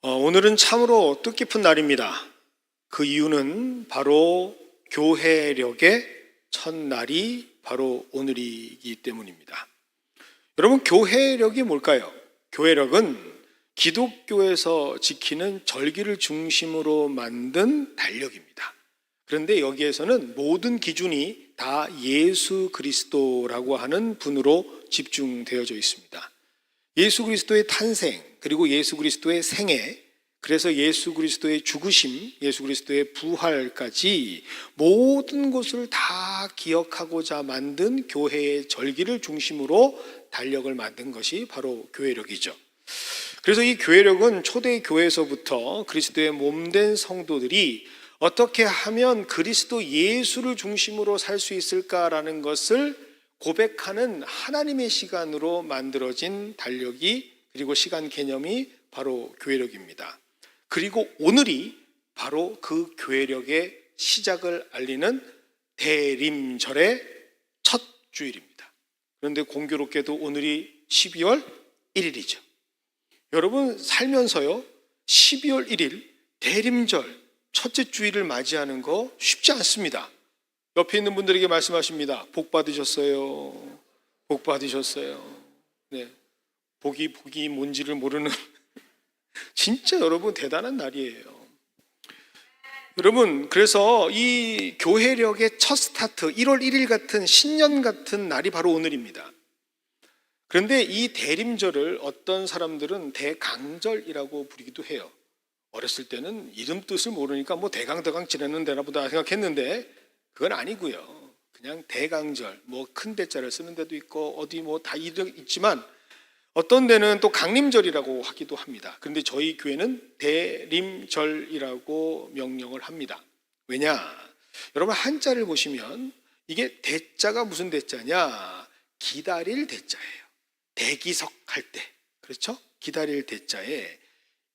오늘은 참으로 뜻깊은 날입니다. 그 이유는 바로 교회력의 첫날이 바로 오늘이기 때문입니다. 여러분, 교회력이 뭘까요? 교회력은 기독교에서 지키는 절기를 중심으로 만든 달력입니다. 그런데 여기에서는 모든 기준이 다 예수 그리스도라고 하는 분으로 집중되어져 있습니다. 예수 그리스도의 탄생, 그리고 예수 그리스도의 생애, 그래서 예수 그리스도의 죽으심, 예수 그리스도의 부활까지 모든 것을 다 기억하고자 만든 교회의 절기를 중심으로 달력을 만든 것이 바로 교회력이죠. 그래서 이 교회력은 초대 교회에서부터 그리스도의 몸된 성도들이 어떻게 하면 그리스도 예수를 중심으로 살 수 있을까라는 것을 고백하는 하나님의 시간으로 만들어진 달력이, 그리고 시간 개념이 바로 교회력입니다. 그리고 오늘이 바로 그 교회력의 시작을 알리는 대림절의 첫 주일입니다. 그런데 공교롭게도 오늘이 12월 1일이죠. 여러분, 살면서요 12월 1일 대림절 첫째 주일을 맞이하는 거 쉽지 않습니다. 옆에 있는 분들에게 말씀하십니다. 복 받으셨어요. 복 받으셨어요. 네, 복이 뭔지를 모르는 진짜 여러분 대단한 날이에요. 여러분, 그래서 이 교회력의 첫 스타트 1월 1일 같은 신년 같은 날이 바로 오늘입니다. 그런데 이 대림절을 어떤 사람들은 대강절이라고 부르기도 해요. 어렸을 때는 이름 뜻을 모르니까 뭐 대강 지내는 데나 보다 생각했는데 그건 아니고요. 그냥 대강절, 뭐 큰 대자를 쓰는 데도 있고 어디 뭐 다 있지만 어떤 데는 또 강림절이라고 하기도 합니다. 그런데 저희 교회는 대림절이라고 명령을 합니다. 왜냐? 여러분, 한자를 보시면 이게 대자가 무슨 대자냐? 기다릴 대자예요. 대기석 할 때, 그렇죠? 기다릴 대자에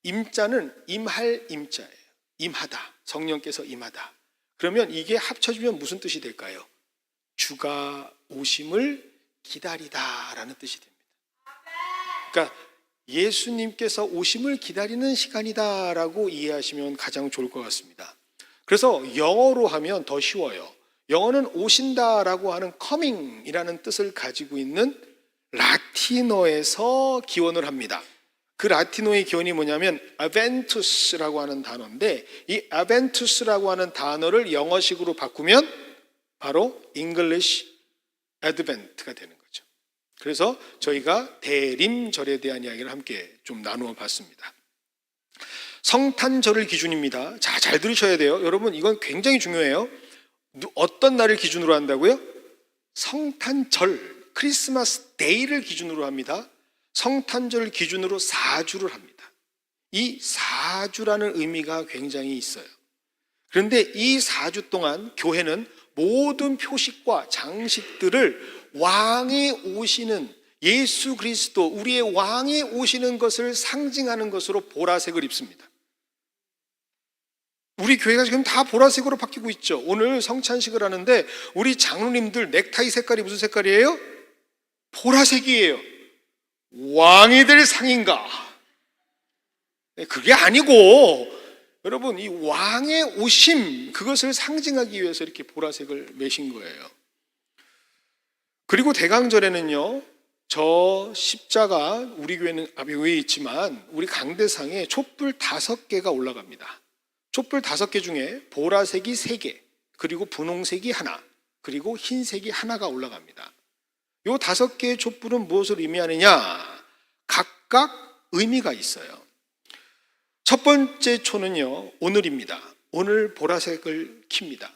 임자는 임할 임자예요. 임하다, 성령께서 임하다. 그러면 이게 합쳐지면 무슨 뜻이 될까요? 주가 오심을 기다리다라는 뜻이 됩니다. 그러니까 예수님께서 오심을 기다리는 시간이다라고 이해하시면 가장 좋을 것 같습니다. 그래서 영어로 하면 더 쉬워요. 영어는 오신다라고 하는 coming이라는 뜻을 가지고 있는 라틴어에서 기원을 합니다. 그 라틴어의 기원이 뭐냐면 aventus라고 하는 단어인데, 이 aventus라고 하는 단어를 영어식으로 바꾸면 바로 English Advent가 되는 거죠. 그래서 저희가 대림절에 대한 이야기를 함께 좀 나누어 봤습니다. 성탄절을 기준입니다. 자, 잘 들으셔야 돼요. 여러분, 이건 굉장히 중요해요. 어떤 날을 기준으로 한다고요? 성탄절, 크리스마스 데이를 기준으로 합니다. 성탄절 기준으로 4주를 합니다. 이 4주라는 의미가 굉장히 있어요. 그런데 이 4주 동안 교회는 모든 표식과 장식들을 왕이 오시는, 예수 그리스도 우리의 왕이 오시는 것을 상징하는 것으로 보라색을 입습니다. 우리 교회가 지금 다 보라색으로 바뀌고 있죠. 오늘 성찬식을 하는데 우리 장로님들 넥타이 색깔이 무슨 색깔이에요? 보라색이에요. 왕이 될 상인가? 그게 아니고, 여러분, 이 왕의 오심, 그것을 상징하기 위해서 이렇게 보라색을 매신 거예요. 그리고 대강절에는요, 저 십자가, 우리 교회는 위에 있지만 우리 강대상에 촛불 5개가 올라갑니다. 촛불 5개 중에 보라색이 3개, 그리고 분홍색이 하나, 그리고 흰색이 하나가 올라갑니다. 이 5개의 촛불은 무엇을 의미하느냐? 각각 의미가 있어요. 첫 번째 초는요, 오늘입니다. 오늘 보라색을 킵니다.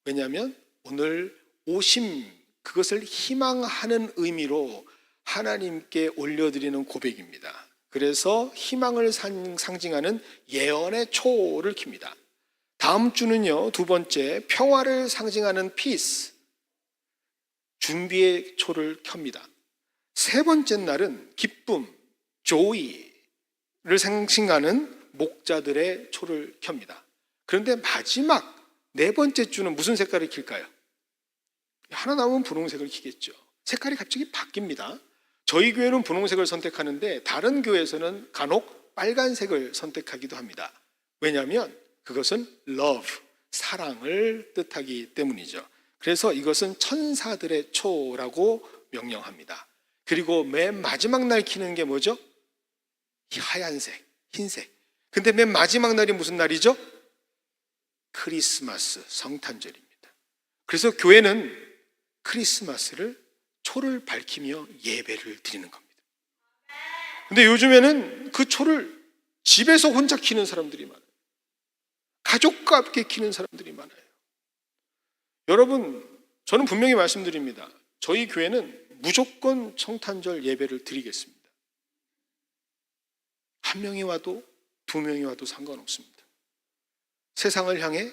왜냐하면 오늘 오심, 그것을 희망하는 의미로 하나님께 올려드리는 고백입니다. 그래서 희망을 상징하는 예언의 초를 킵니다. 다음 주는요, 두 번째 평화를 상징하는 피스, 준비의 초를 켭니다. 세 번째 날은 기쁨, joy를 상징하는 목자들의 초를 켭니다. 그런데 마지막 네 번째 주는 무슨 색깔을 킬까요? 하나 남으면 분홍색을 켜겠죠. 색깔이 갑자기 바뀝니다. 저희 교회는 분홍색을 선택하는데 다른 교회에서는 간혹 빨간색을 선택하기도 합니다. 왜냐하면 그것은 love, 사랑을 뜻하기 때문이죠. 그래서 이것은 천사들의 초라고 명명합니다. 그리고 맨 마지막 날 키는 게 뭐죠? 하얀색, 흰색. 근데 맨 마지막 날이 무슨 날이죠? 크리스마스, 성탄절입니다. 그래서 교회는 크리스마스를 초를 밝히며 예배를 드리는 겁니다. 근데 요즘에는 그 초를 집에서 혼자 키는 사람들이 많아요. 가족과 함께 키는 사람들이 많아요. 여러분, 저는 분명히 말씀드립니다. 저희 교회는 무조건 성탄절 예배를 드리겠습니다. 한 명이 와도 두 명이 와도 상관없습니다. 세상을 향해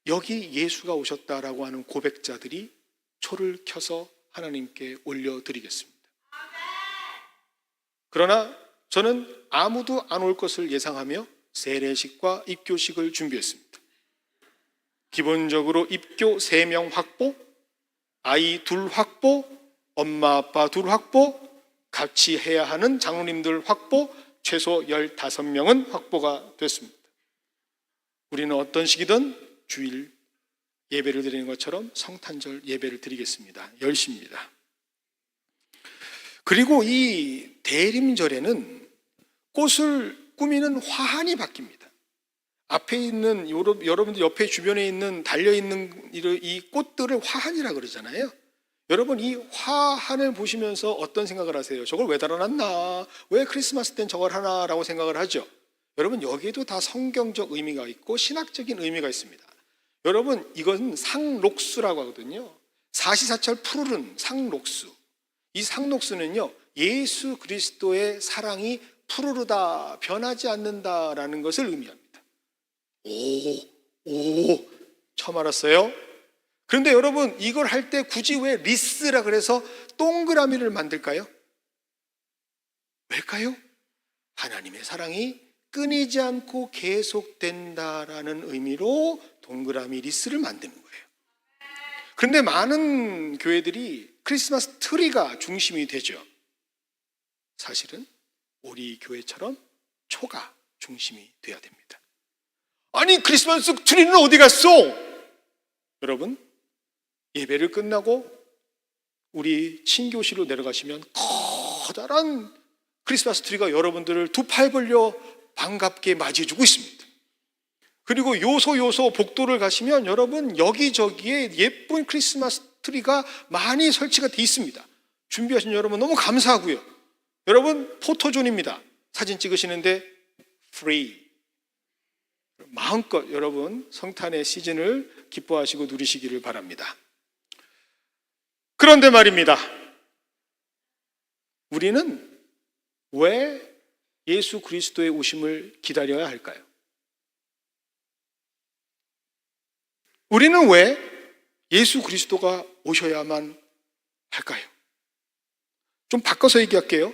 여기 예수가 오셨다라고 하는 고백자들이 초를 켜서 하나님께 올려드리겠습니다. 그러나 저는 아무도 안 올 것을 예상하며 세례식과 입교식을 준비했습니다. 기본적으로 입교 3명 확보, 아이 2 확보, 엄마 아빠 2 확보, 같이 해야 하는 장로님들 확보, 최소 15명은 확보가 됐습니다. 우리는 어떤 식이든 주일 예배를 드리는 것처럼 성탄절 예배를 드리겠습니다. 10시입니다. 그리고 이 대림절에는 꽃을 꾸미는 화환이 바뀝니다. 앞에 있는 여러분들 옆에 주변에 있는 달려있는 이 꽃들을 화환이라 그러잖아요. 여러분, 이 화환을 보시면서 어떤 생각을 하세요? 저걸 왜 달아놨나? 왜 크리스마스 땐 저걸 하나라고 생각을 하죠? 여러분, 여기에도 다 성경적 의미가 있고 신학적인 의미가 있습니다. 여러분, 이건 상록수라고 하거든요. 사시사철 푸르른 상록수. 이 상록수는요, 예수 그리스도의 사랑이 푸르르다, 변하지 않는다라는 것을 의미합니다. 처음 알았어요? 그런데 여러분, 이걸 할 때 굳이 왜 리스라 그래서 동그라미를 만들까요? 왜일까요? 하나님의 사랑이 끊이지 않고 계속된다라는 의미로 동그라미 리스를 만드는 거예요. 그런데 많은 교회들이 크리스마스 트리가 중심이 되죠. 사실은 우리 교회처럼 초가 중심이 돼야 됩니다. 아니, 크리스마스 트리는 어디 갔어? 여러분, 예배를 끝나고 우리 친교실로 내려가시면 커다란 크리스마스 트리가 여러분들을 2팔 벌려 반갑게 맞이해주고 있습니다. 그리고 요소 복도를 가시면 여러분 여기저기에 예쁜 크리스마스 트리가 많이 설치가 되어 있습니다. 준비하신 여러분 너무 감사하고요. 여러분, 포토존입니다. 사진 찍으시는데 free. 마음껏 여러분 성탄의 시즌을 기뻐하시고 누리시기를 바랍니다. 그런데 말입니다. 우리는 왜 예수 그리스도의 오심을 기다려야 할까요? 우리는 왜 예수 그리스도가 오셔야만 할까요? 좀 바꿔서 얘기할게요.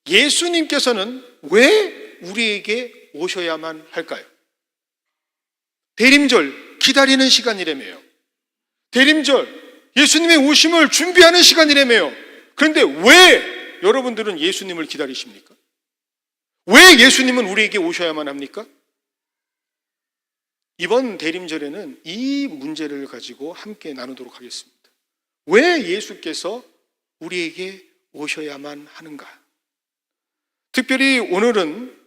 예수님께서는 왜 우리에게 오셔야만 할까요? 대림절 기다리는 시간이라며요. 대림절 예수님의 오심을 준비하는 시간이라며요. 그런데 왜 여러분들은 예수님을 기다리십니까? 왜 예수님은 우리에게 오셔야만 합니까? 이번 대림절에는 이 문제를 가지고 함께 나누도록 하겠습니다. 왜 예수께서 우리에게 오셔야만 하는가? 특별히 오늘은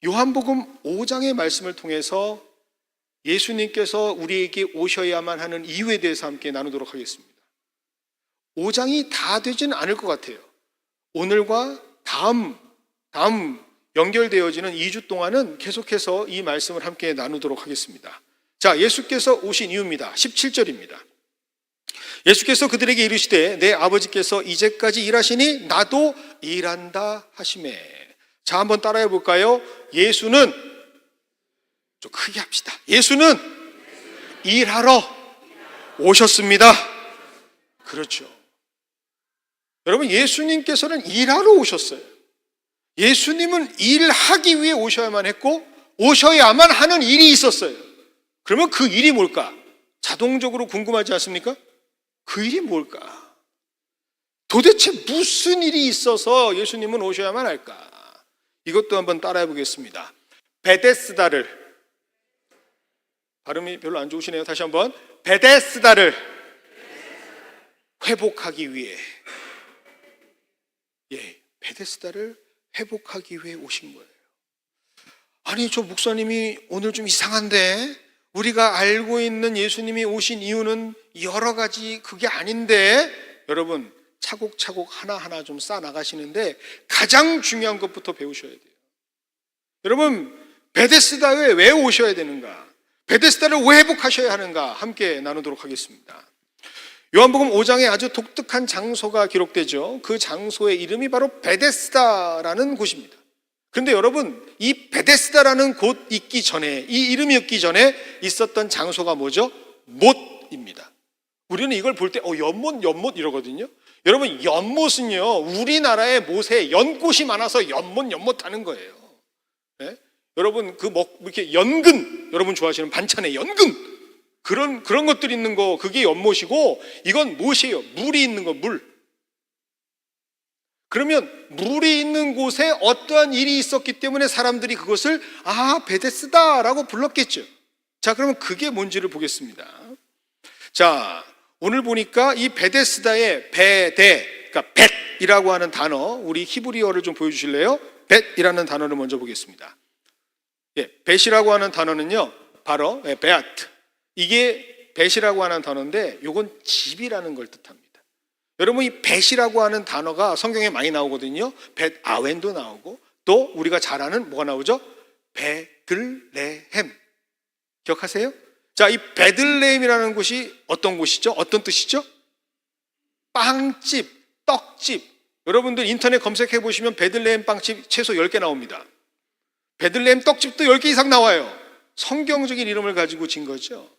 요한복음 5장의 말씀을 통해서 예수님께서 우리에게 오셔야만 하는 이유에 대해서 함께 나누도록 하겠습니다. 5장이 다 되지는 않을 것 같아요. 오늘과 다음 연결되어지는 2주 동안은 계속해서 이 말씀을 함께 나누도록 하겠습니다. 자, 예수께서 오신 이유입니다. 17절입니다. 예수께서 그들에게 이르시되 내 아버지께서 이제까지 일하시니 나도 일한다 하시매. 자, 한번 따라해 볼까요? 예수는, 좀 크게 합시다. 예수는 일하러 오셨습니다. 그렇죠. 여러분, 예수님께서는 일하러 오셨어요. 예수님은 일하기 위해 오셔야만 했고 오셔야만 하는 일이 있었어요. 그러면 그 일이 뭘까? 자동적으로 궁금하지 않습니까? 그 일이 뭘까? 도대체 무슨 일이 있어서 예수님은 오셔야만 할까? 이것도 한번 따라해 보겠습니다. 베데스다를, 발음이 별로 안 좋으시네요. 다시 한번. 베데스다를 회복하기 위해, 베데스다를 회복하기 위해 오신 거예요. 아니, 저 목사님이 오늘 좀 이상한데, 우리가 알고 있는 예수님이 오신 이유는 여러 가지 그게 아닌데, 여러분 차곡차곡 하나하나 좀 쌓아 나가시는데 가장 중요한 것부터 배우셔야 돼요. 여러분, 베데스다에 왜 오셔야 되는가? 베데스다를 왜 회복하셔야 하는가? 함께 나누도록 하겠습니다. 요한복음 5장에 아주 독특한 장소가 기록되죠. 그 장소의 이름이 바로 베데스다라는 곳입니다. 그런데 여러분, 이 베데스다라는 곳 있기 전에, 이 이름이 있기 전에 있었던 장소가 뭐죠? 못입니다. 우리는 이걸 볼 때 연못 이러거든요. 여러분, 연못은요, 우리나라의 못에 연꽃이 많아서 연못 하는 거예요. 네? 여러분, 이렇게 연근, 여러분 좋아하시는 반찬에 연근, 그런 것들이 있는 거, 그게 연못이고, 이건 못이에요. 물이 있는 거, 물. 그러면 물이 있는 곳에 어떠한 일이 있었기 때문에 사람들이 그것을 베데스다라고 불렀겠죠. 자, 그러면 그게 뭔지를 보겠습니다. 자, 오늘 보니까 이 베데스다의 그러니까 벳이라고 하는 단어, 우리 히브리어를 좀 보여주실래요? 벳이라는 단어를 먼저 보겠습니다. 벳이라고 하는 단어는요, 바로 베아트. 이게 벳이라고 하는 단어인데, 이건 집이라는 걸 뜻합니다. 여러분, 이 벳이라고 하는 단어가 성경에 많이 나오거든요. 벳 아웬도 나오고, 또 우리가 잘 아는 뭐가 나오죠? 베들레헴. 기억하세요? 자, 이 베들레헴이라는 곳이 어떤 곳이죠? 어떤 뜻이죠? 빵집, 떡집. 여러분들 인터넷 검색해 보시면 베들레헴 빵집 최소 10개 나옵니다. 베들레헴 떡집도 10개 이상 나와요. 성경적인 이름을 가지고 진 거죠.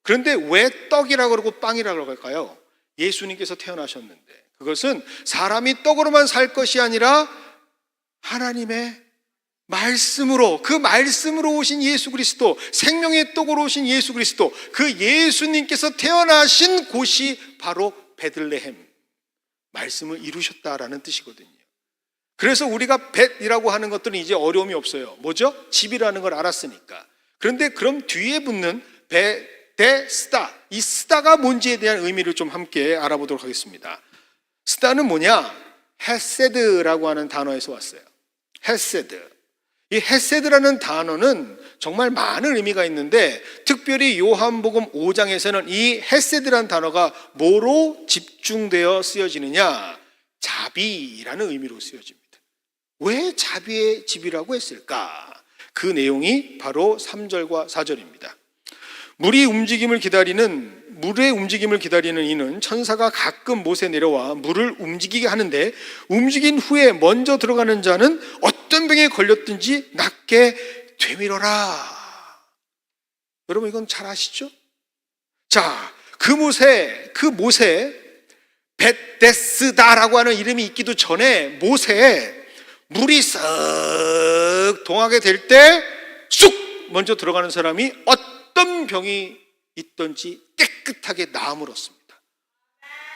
그런데 왜 떡이라고 그러고 빵이라고 할까요? 예수님께서 태어나셨는데, 그것은 사람이 떡으로만 살 것이 아니라 하나님의 말씀으로, 그 말씀으로 오신 예수 그리스도, 생명의 떡으로 오신 예수 그리스도, 그 예수님께서 태어나신 곳이 바로 베들레헴, 말씀을 이루셨다라는 뜻이거든요. 그래서 우리가 벳이라고 하는 것들은 이제 어려움이 없어요. 뭐죠? 집이라는 걸 알았으니까. 그런데 그럼 뒤에 붙는 베데스다, 이 스다가 뭔지에 대한 의미를 좀 함께 알아보도록 하겠습니다. 스다는 뭐냐? 헤세드라고 하는 단어에서 왔어요. 헤세드. 이 헤세드라는 단어는 정말 많은 의미가 있는데, 특별히 요한복음 5장에서는 이 헤세드라는 단어가 뭐로 집중되어 쓰여지느냐? 자비라는 의미로 쓰여집니다. 왜 자비의 집이라고 했을까? 그 내용이 바로 3절과 4절입니다. 물의 움직임을 기다리는 이는 천사가 가끔 못에 내려와 물을 움직이게 하는데, 움직인 후에 먼저 들어가는 자는 어떤 병에 걸렸든지 낫게 되밀어라. 여러분, 이건 잘 아시죠? 자, 그 못에 베데스다라고 하는 이름이 있기도 전에 못에 물이 쓱 동하게 될 때 쑥 먼저 들어가는 사람이 어떤 병이 있던지 깨끗하게 나음을 얻습니다.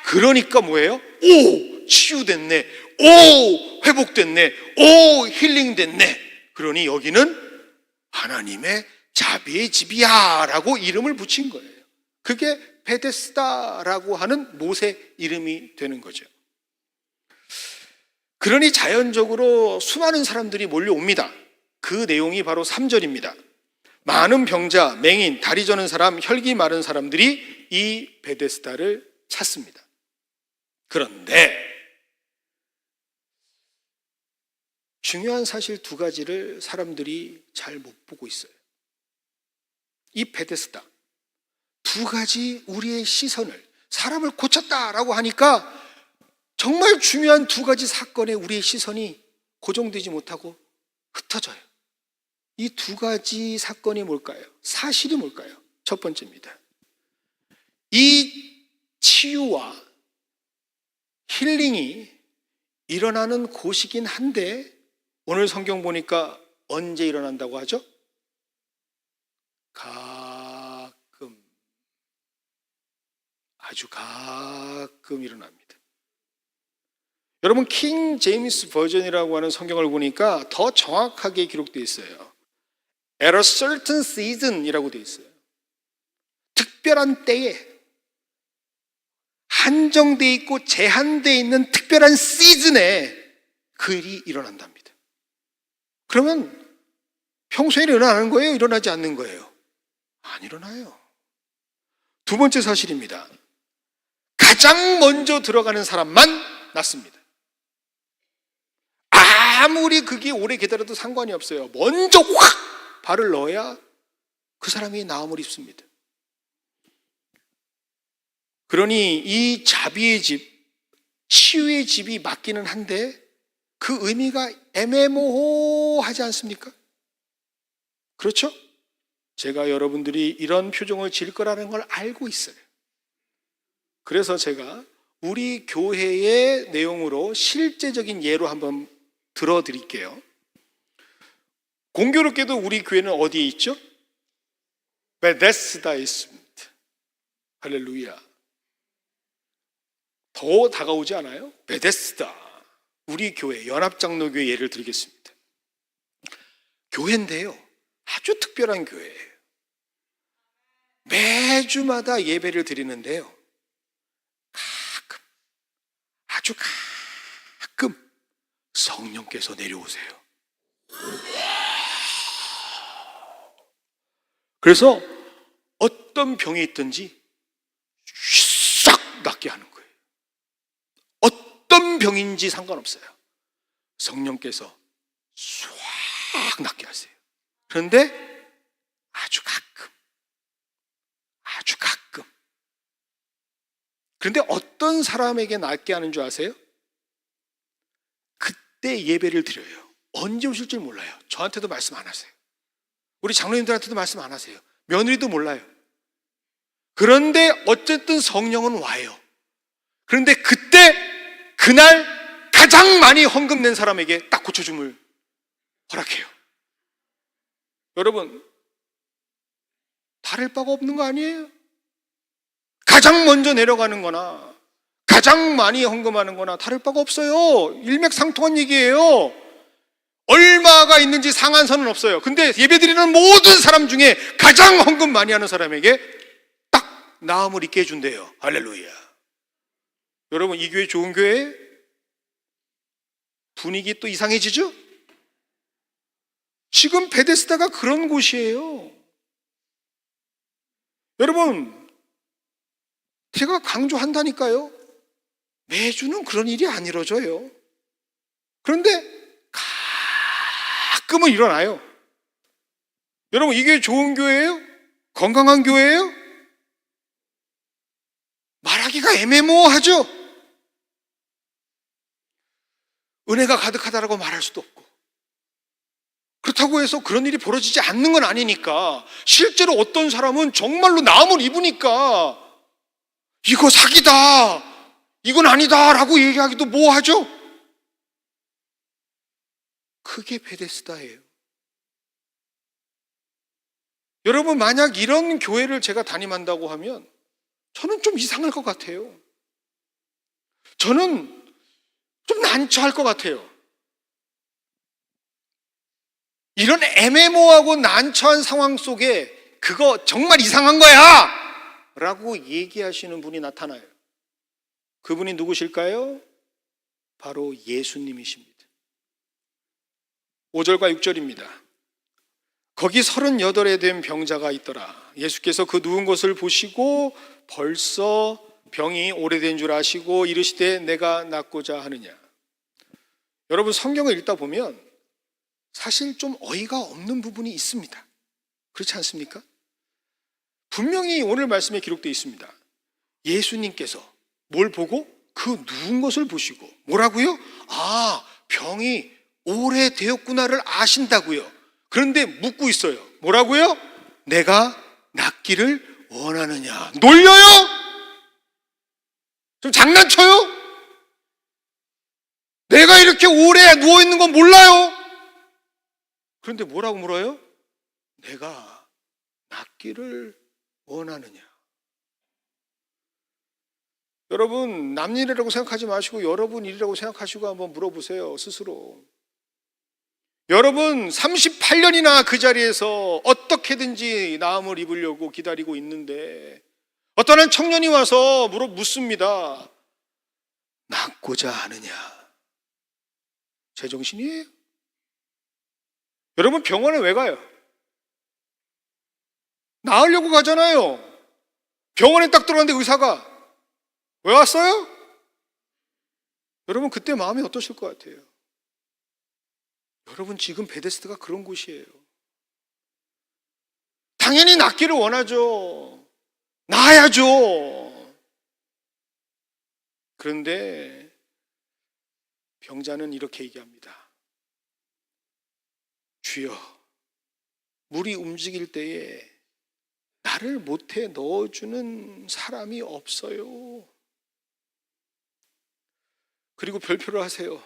그러니까 뭐예요? 오, 치유됐네. 오, 회복됐네. 오, 힐링됐네. 그러니 여기는 하나님의 자비의 집이야 라고 이름을 붙인 거예요. 그게 베데스다라고 하는 못의 이름이 되는 거죠. 그러니 자연적으로 수많은 사람들이 몰려옵니다. 그 내용이 바로 3절입니다. 많은 병자, 맹인, 다리 저는 사람, 혈기 마른 사람들이 이 베데스다를 찾습니다. 그런데 중요한 사실 두 가지를 사람들이 잘 못 보고 있어요. 이 베데스다, 두 가지 우리의 시선을, 사람을 고쳤다라고 하니까 정말 중요한 두 가지 사건에 우리의 시선이 고정되지 못하고 흩어져요. 이 두 가지 사건이 뭘까요? 사실이 뭘까요? 첫 번째입니다. 이 치유와 힐링이 일어나는 곳이긴 한데, 오늘 성경 보니까 언제 일어난다고 하죠? 가끔, 아주 가끔 일어납니다. 여러분 킹 제임스 버전이라고 하는 성경을 보니까 더 정확하게 기록되어 있어요. At a certain season이라고 되어 있어요. 특별한 때에, 한정되어 있고 제한되어 있는 특별한 시즌에 그 일이 일어난답니다. 그러면 평소에 일어나는 거예요? 일어나지 않는 거예요? 안 일어나요. 두 번째 사실입니다. 가장 먼저 들어가는 사람만 낫습니다. 아무리 그게 오래 기다려도 상관이 없어요. 먼저 확 발을 넣어야 그 사람이 나음을 입습니다. 그러니 이 자비의 집, 치유의 집이 맞기는 한데 그 의미가 애매모호하지 않습니까? 그렇죠? 제가 여러분들이 이런 표정을 지을 거라는 걸 알고 있어요. 그래서 제가 우리 교회의 내용으로 실제적인 예로 한번 들어드릴게요. 공교롭게도 우리 교회는 어디에 있죠? 베데스다에 있습니다. 할렐루야. 더 다가오지 않아요? 베데스다. 우리 교회, 연합장로교회 예를 드리겠습니다. 교회인데요, 아주 특별한 교회예요. 매주마다 예배를 드리는데요, 아주 가끔 성령께서 내려오세요. 그래서 어떤 병이 있든지 싹 낫게 하는 거예요. 어떤 병인지 상관없어요. 성령께서 싹 낫게 하세요. 그런데 아주 가끔. 그런데 어떤 사람에게 낫게 하는 줄 아세요? 그때 예배를 드려요. 언제 오실 줄 몰라요. 저한테도 말씀 안 하세요. 우리 장로님들한테도 말씀 안 하세요. 며느리도 몰라요. 그런데 어쨌든 성령은 와요. 그런데 그때 그날 가장 많이 헌금 낸 사람에게 딱 고쳐줌을 허락해요. 여러분, 다를 바가 없는 거 아니에요? 가장 먼저 내려가는 거나 가장 많이 헌금하는 거나 다를 바가 없어요. 일맥상통한 얘기예요. 얼마가 있는지 상한선은 없어요. 근데 예배드리는 모든 사람 중에 가장 헌금 많이 하는 사람에게 딱 나음을 입게 해준대요. 할렐루야. 여러분, 이 교회 좋은 교회예요? 분위기 또 이상해지죠? 지금 베데스다가 그런 곳이에요. 여러분, 제가 강조한다니까요. 매주는 그런 일이 안 이루어져요. 그런데 가끔은 일어나요. 여러분, 이게 좋은 교회예요? 건강한 교회예요? 말하기가 애매모호하죠? 은혜가 가득하다라고 말할 수도 없고, 그렇다고 해서 그런 일이 벌어지지 않는 건 아니니까, 실제로 어떤 사람은 정말로 나음을 입으니까 이거 사기다, 이건 아니다 라고 얘기하기도 뭐하죠? 그게 베데스다예요. 여러분, 만약 이런 교회를 제가 담임한다고 하면 저는 좀 이상할 것 같아요. 저는 좀 난처할 것 같아요. 이런 애매모호하고 난처한 상황 속에 그거 정말 이상한 거야 라고 얘기하시는 분이 나타나요. 그분이 누구실까요? 바로 예수님이십니다. 5절과 6절입니다. 거기 38에 된 병자가 있더라. 예수께서 그 누운 것을 보시고 벌써 병이 오래된 줄 아시고 이르시되 내가 낫고자 하느냐. 여러분, 성경을 읽다 보면 사실 좀 어이가 없는 부분이 있습니다. 그렇지 않습니까? 분명히 오늘 말씀에 기록되어 있습니다. 예수님께서 뭘 보고? 그 누운 것을 보시고 뭐라고요? 아, 병이 오래되었구나를 아신다고요. 그런데 묻고 있어요. 뭐라고요? 내가 낫기를 원하느냐. 놀려요? 좀 장난쳐요? 내가 이렇게 오래 누워있는 건 몰라요? 그런데 뭐라고 물어요? 내가 낫기를 원하느냐. 여러분 남일이라고 생각하지 마시고 여러분 일이라고 생각하시고 한번 물어보세요 스스로. 여러분 38년이나 그 자리에서 어떻게든지 나음을 입으려고 기다리고 있는데 어떤 한 청년이 와서 묻습니다. 낫고자 하느냐? 제정신이에요? 여러분 병원에 왜 가요? 나으려고 가잖아요. 병원에 딱 들어갔는데 의사가 왜 왔어요? 여러분 그때 마음이 어떠실 것 같아요? 여러분 지금 베데스다가 그런 곳이에요. 당연히 낫기를 원하죠. 나아야죠. 그런데 병자는 이렇게 얘기합니다. 주여, 물이 움직일 때에 나를 못해 넣어주는 사람이 없어요. 그리고 별표를 하세요.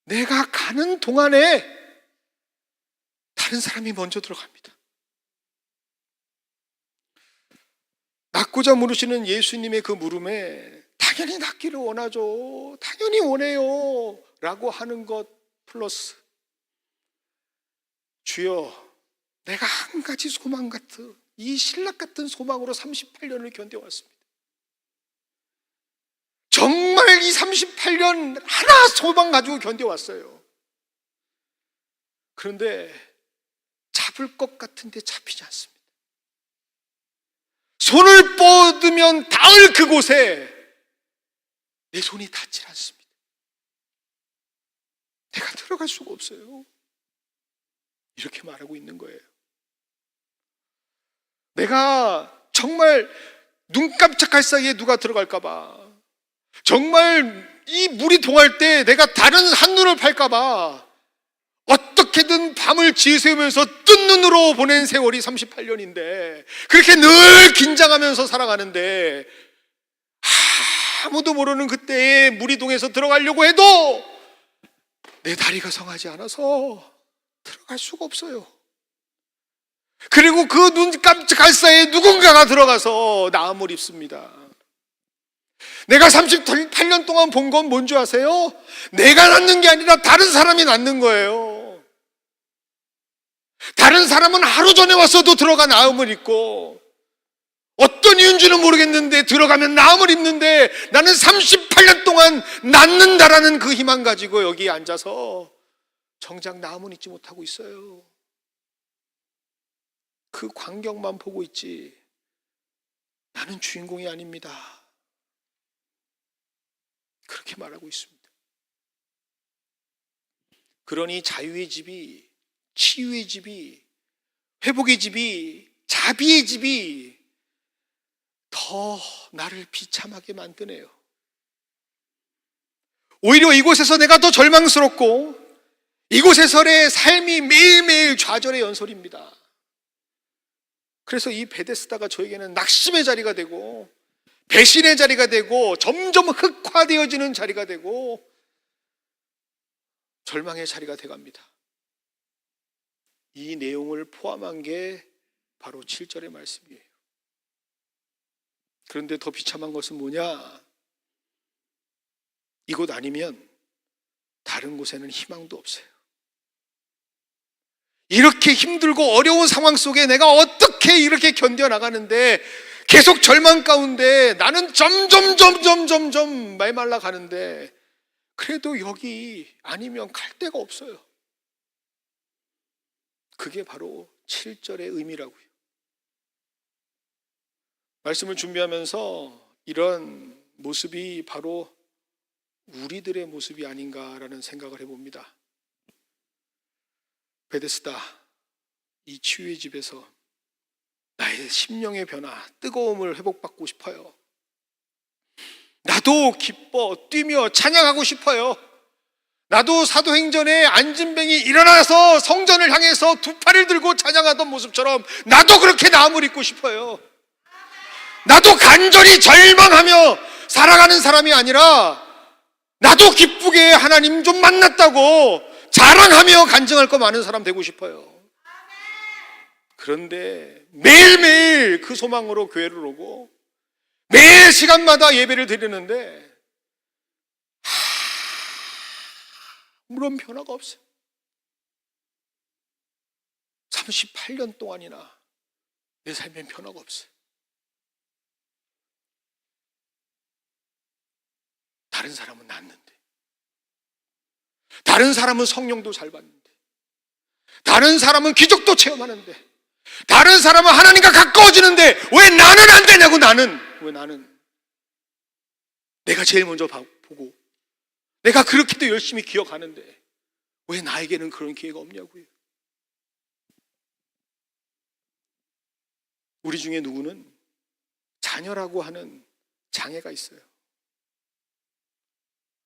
내가 가는 동안에 다른 사람이 먼저 들어갑니다. 낫고자 물으시는 예수님의 그 물음에 당연히 낫기를 원하죠. 당연히 원해요. 라고 하는 것 플러스 주여, 내가 한 가지 소망 같은 이 신락 같은 소망으로 38년을 견뎌왔습니다. 정말 이 38년 하나 소망 가지고 견뎌왔어요. 그런데 잡을 것 같은데 잡히지 않습니다. 손을 뻗으면 닿을 그곳에 내 손이 닿질 않습니다. 내가 들어갈 수가 없어요. 이렇게 말하고 있는 거예요. 내가 정말 눈 깜짝할 사이에 누가 들어갈까 봐, 정말 이 물이 동할 때 내가 다른 한눈을 팔까 봐 어떻게든 밤을 지새우면서 뜬 눈으로 보낸 세월이 38년인데 그렇게 늘 긴장하면서 살아가는데 아무도 모르는 그때에 물이 동해서 들어가려고 해도 내 다리가 성하지 않아서 들어갈 수가 없어요. 그리고 그 눈 깜짝할 사이에 누군가가 들어가서 나음을 입습니다. 내가 38년 동안 본 건 뭔지 아세요? 내가 낳는 게 아니라 다른 사람이 낳는 거예요. 다른 사람은 하루 전에 왔어도 들어가 나음을 입고 어떤 이유인지는 모르겠는데 들어가면 나음을 입는데 나는 38년 동안 낳는다라는 그 희망 가지고 여기 앉아서 정작 나음은 입지 못하고 있어요. 그 광경만 보고 있지 나는 주인공이 아닙니다. 그렇게 말하고 있습니다. 그러니 자유의 집이, 치유의 집이, 회복의 집이, 자비의 집이 더 나를 비참하게 만드네요. 오히려 이곳에서 내가 더 절망스럽고 이곳에서의 삶이 매일매일 좌절의 연설입니다. 그래서 이 베데스다가 저에게는 낙심의 자리가 되고 배신의 자리가 되고 점점 흑화되어지는 자리가 되고 절망의 자리가 돼갑니다. 이 내용을 포함한 게 바로 7절의 말씀이에요. 그런데 더 비참한 것은 뭐냐? 이곳 아니면 다른 곳에는 희망도 없어요. 이렇게 힘들고 어려운 상황 속에 내가 어떻게 이렇게 견뎌나가는데 계속 절망 가운데 나는 점점 메말라 가는데 그래도 여기 아니면 갈 데가 없어요. 그게 바로 7절의 의미라고요. 말씀을 준비하면서 이런 모습이 바로 우리들의 모습이 아닌가라는 생각을 해봅니다. 베데스다, 이 치유의 집에서 나의 심령의 변화, 뜨거움을 회복받고 싶어요. 나도 기뻐 뛰며 찬양하고 싶어요. 나도 사도행전에 안진뱅이 일어나서 성전을 향해서 두 팔을 들고 찬양하던 모습처럼 나도 그렇게 나음을 입고 싶어요. 나도 간절히 절망하며 살아가는 사람이 아니라 나도 기쁘게 하나님 좀 만났다고 자랑하며 간증할 거 많은 사람 되고 싶어요. 그런데 매일매일 그 소망으로 교회를 오고 매 시간마다 예배를 드리는데 아무런 변화가 없어요. 38년 동안이나 내 삶엔 변화가 없어요. 다른 사람은 낫는데, 다른 사람은 성령도 잘 받는데, 다른 사람은 기적도 체험하는데, 다른 사람은 하나님과 가까워지는데 왜 나는 안 되냐고. 왜 나는 내가 제일 먼저 보고 내가 그렇게도 열심히 기억하는데 왜 나에게는 그런 기회가 없냐고요. 우리 중에 누구는 자녀라고 하는 장애가 있어요.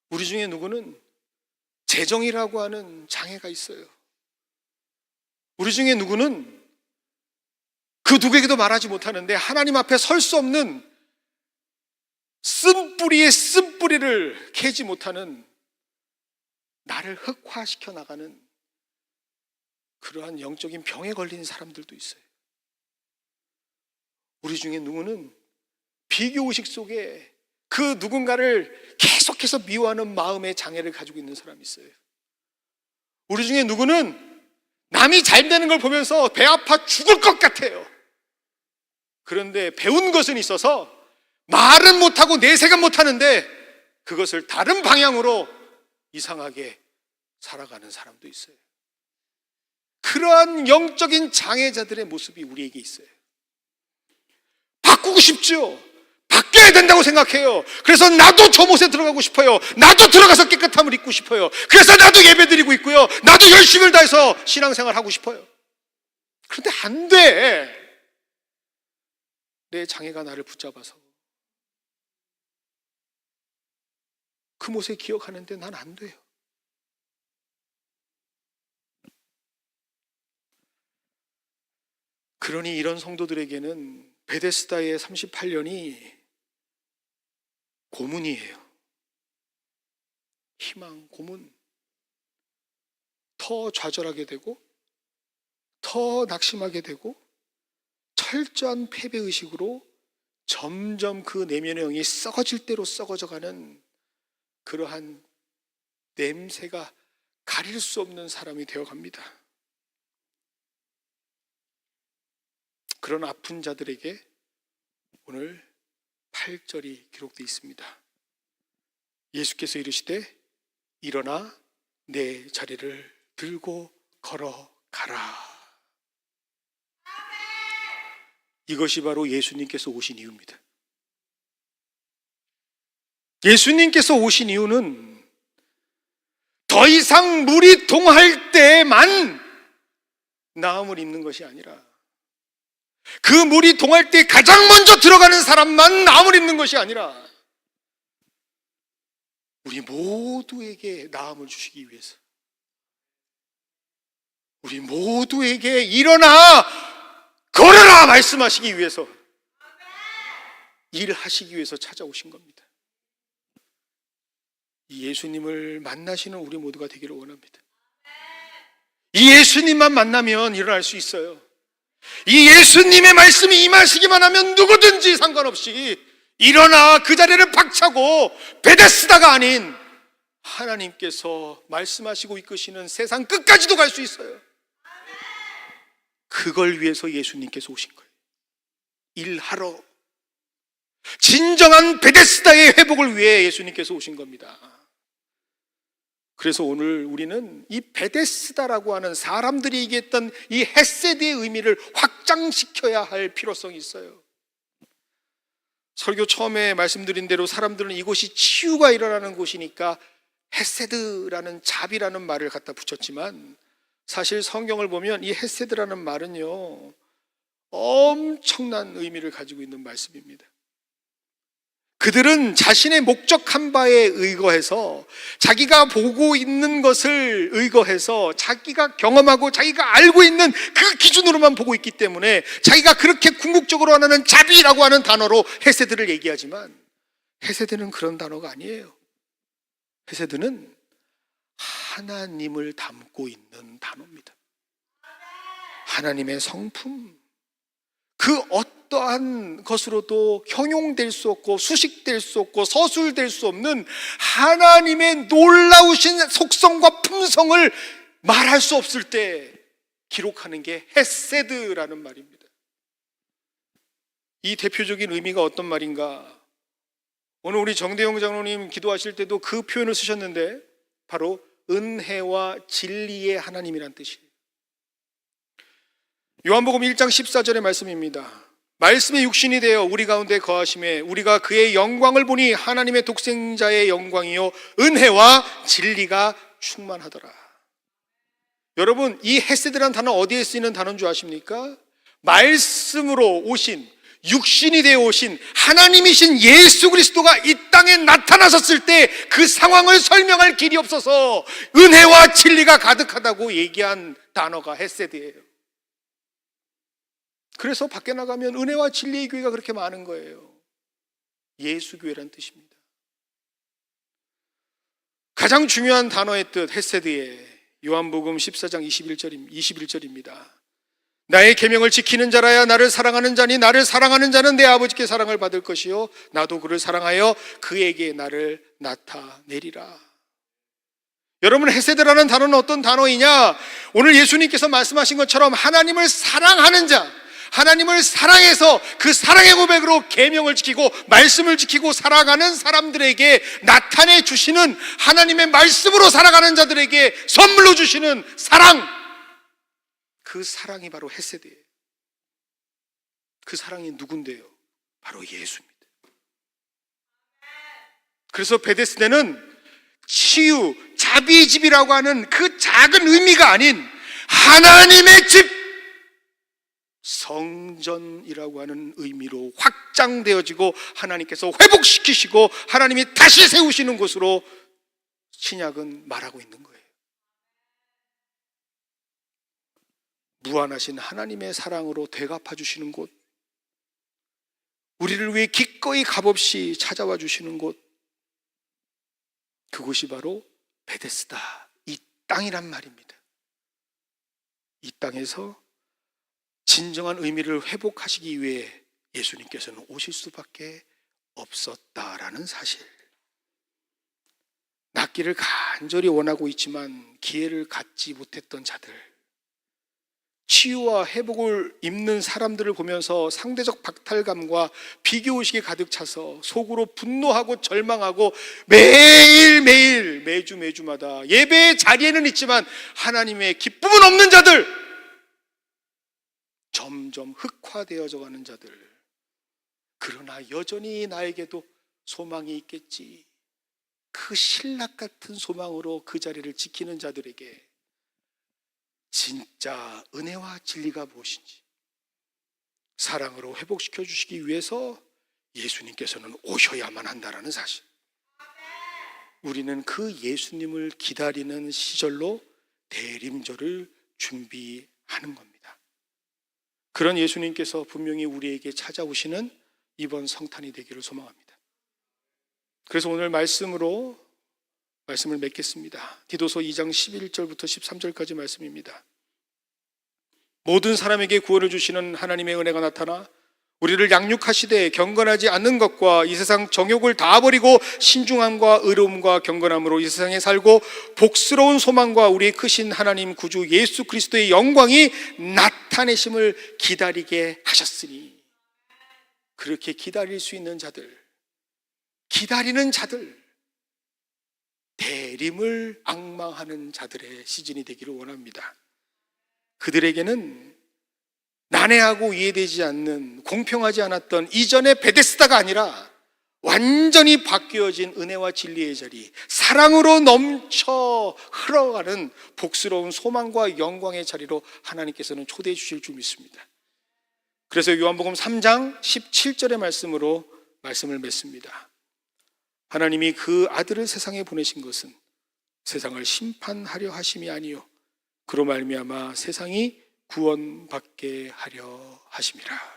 우리 중에 누구는 재정이라고 하는 장애가 있어요. 우리 중에 누구는 그 누구에게도 말하지 못하는데 하나님 앞에 설 수 없는 쓴뿌리의 쓴뿌리를 캐지 못하는, 나를 흑화시켜 나가는 그러한 영적인 병에 걸린 사람들도 있어요. 우리 중에 누구는 비교의식 속에 그 누군가를 계속해서 미워하는 마음의 장애를 가지고 있는 사람이 있어요. 우리 중에 누구는 남이 잘 되는 걸 보면서 배 아파 죽을 것 같아요. 그런데 배운 것은 있어서 말은 못하고 내색은 못하는데 그것을 다른 방향으로 이상하게 살아가는 사람도 있어요. 그러한 영적인 장애자들의 모습이 우리에게 있어요. 바꾸고 싶죠. 바뀌어야 된다고 생각해요. 그래서 나도 저 못에 들어가고 싶어요. 나도 들어가서 깨끗함을 입고 싶어요. 그래서 나도 예배드리고 있고요. 나도 열심을 다해서 신앙생활 하고 싶어요. 그런데 안 돼. 내 장애가 나를 붙잡아서 그 못에 기억하는데 난 안 돼요. 그러니 이런 성도들에게는 베데스다의 38년이 고문이에요. 희망, 고문. 더 좌절하게 되고, 더 낙심하게 되고, 철저한 패배의식으로 점점 그 내면의 영이 썩어질 대로 썩어져가는 그러한 냄새가 가릴 수 없는 사람이 되어갑니다. 그런 아픈 자들에게 오늘 8절이 기록되어 있습니다. 예수께서 이르시되 일어나 내 자리를 들고 걸어가라. 이것이 바로 예수님께서 오신 이유입니다. 예수님께서 오신 이유는 더 이상 물이 동할 때만 나음을 입는 것이 아니라 그 물이 동할 때 가장 먼저 들어가는 사람만 나음을 입는 것이 아니라 우리 모두에게 나음을 주시기 위해서, 우리 모두에게 일어나 걸어라 말씀하시기 위해서, 일하시기 위해서 찾아오신 겁니다. 이 예수님을 만나시는 우리 모두가 되기를 원합니다. 이 예수님만 만나면 일어날 수 있어요. 이 예수님의 말씀이 임하시기만 하면 누구든지 상관없이 일어나 그 자리를 박차고 베데스다가 아닌 하나님께서 말씀하시고 이끄시는 세상 끝까지도 갈 수 있어요. 그걸 위해서 예수님께서 오신 거예요. 일하러. 진정한 베데스다의 회복을 위해 예수님께서 오신 겁니다. 그래서 오늘 우리는 이 베데스다라고 하는 사람들이 얘기했던 이 헤세드의 의미를 확장시켜야 할 필요성이 있어요. 설교 처음에 말씀드린 대로 사람들은 이곳이 치유가 일어나는 곳이니까 헤세드라는 자비라는 말을 갖다 붙였지만 사실 성경을 보면 이 헤세드라는 말은요 엄청난 의미를 가지고 있는 말씀입니다. 그들은 자신의 목적한 바에 의거해서, 자기가 보고 있는 것을 의거해서, 자기가 경험하고 자기가 알고 있는 그 기준으로만 보고 있기 때문에 자기가 그렇게 궁극적으로 하는 자비라고 하는 단어로 헤세드를 얘기하지만 헤세드는 그런 단어가 아니에요. 헤세드는 하나님을 담고 있는 단어입니다. 하나님의 성품, 그 어떠한 것으로도 형용될 수 없고 수식될 수 없고 서술될 수 없는 하나님의 놀라우신 속성과 품성을 말할 수 없을 때 기록하는 게 헤세드라는 말입니다. 이 대표적인 의미가 어떤 말인가? 오늘 우리 정대영 장로님 기도하실 때도 그 표현을 쓰셨는데 바로 은혜와 진리의 하나님이란 뜻이에요. 요한복음 1장 14절의 말씀입니다. 말씀이 육신이 되어 우리 가운데 거하심에 우리가 그의 영광을 보니 하나님의 독생자의 영광이요 은혜와 진리가 충만하더라. 여러분, 이 헤세드라는 단어 어디에 쓰이는 단어인 줄 아십니까? 말씀으로 오신, 육신이 되어 오신 하나님이신 예수 그리스도가 이 땅에 나타나셨을 때 그 상황을 설명할 길이 없어서 은혜와 진리가 가득하다고 얘기한 단어가 헤세드예요. 그래서 밖에 나가면 은혜와 진리의 교회가 그렇게 많은 거예요. 예수교회란 뜻입니다. 가장 중요한 단어의 뜻 헤세드의 요한복음 14장 21절입니다. 나의 계명을 지키는 자라야 나를 사랑하는 자니 나를 사랑하는 자는 내 아버지께 사랑을 받을 것이요 나도 그를 사랑하여 그에게 나를 나타내리라. 여러분, 헤세드라는 단어는 어떤 단어이냐? 오늘 예수님께서 말씀하신 것처럼 하나님을 사랑하는 자, 하나님을 사랑해서 그 사랑의 고백으로 계명을 지키고 말씀을 지키고 살아가는 사람들에게 나타내 주시는, 하나님의 말씀으로 살아가는 자들에게 선물로 주시는 사랑, 그 사랑이 바로 헤세드예요. 그 사랑이 누군데요? 바로 예수입니다. 그래서 베데스다는 치유, 자비집이라고 하는 그 작은 의미가 아닌 하나님의 집, 성전이라고 하는 의미로 확장되어지고 하나님께서 회복시키시고 하나님이 다시 세우시는 곳으로 신약은 말하고 있는 거예요. 무한하신 하나님의 사랑으로 되갚아 주시는 곳, 우리를 위해 기꺼이 값없이 찾아와 주시는 곳, 그곳이 바로 베데스다, 이 땅이란 말입니다. 이 땅에서 진정한 의미를 회복하시기 위해 예수님께서는 오실 수밖에 없었다라는 사실. 낫기를 간절히 원하고 있지만 기회를 갖지 못했던 자들, 치유와 회복을 입는 사람들을 보면서 상대적 박탈감과 비교의식이 가득 차서 속으로 분노하고 절망하고 매일매일 매주마다 예배의 자리에는 있지만 하나님의 기쁨은 없는 자들, 점점 흑화되어져 가는 자들, 그러나 여전히 나에게도 소망이 있겠지, 그 신락 같은 소망으로 그 자리를 지키는 자들에게 진짜 은혜와 진리가 무엇인지 사랑으로 회복시켜 주시기 위해서 예수님께서는 오셔야만 한다라는 사실. 우리는 그 예수님을 기다리는 시절로 대림절을 준비하는 겁니다. 그런 예수님께서 분명히 우리에게 찾아오시는 이번 성탄이 되기를 소망합니다. 그래서 오늘 말씀을 맺겠습니다. 디도서 2장 11절부터 13절까지 말씀입니다. 모든 사람에게 구원을 주시는 하나님의 은혜가 나타나 우리를 양육하시되 경건하지 않는 것과 이 세상 정욕을 다 버리고 신중함과 의로움과 경건함으로 이 세상에 살고 복스러운 소망과 우리의 크신 하나님 구주 예수 그리스도의 영광이 나타내심을 기다리게 하셨으니, 그렇게 기다릴 수 있는 자들, 기다리는 자들, 대림을 앙망하는 자들의 시즌이 되기를 원합니다. 그들에게는 난해하고 이해되지 않는, 공평하지 않았던 이전의 베데스다가 아니라 완전히 바뀌어진 은혜와 진리의 자리, 사랑으로 넘쳐 흘러가는 복스러운 소망과 영광의 자리로 하나님께서는 초대해 주실 줄 믿습니다. 그래서 요한복음 3장 17절의 말씀으로 말씀을 맺습니다. 하나님이 그 아들을 세상에 보내신 것은 세상을 심판하려 하심이 아니요 그로 말미암아 세상이 구원받게 하려 하심이라.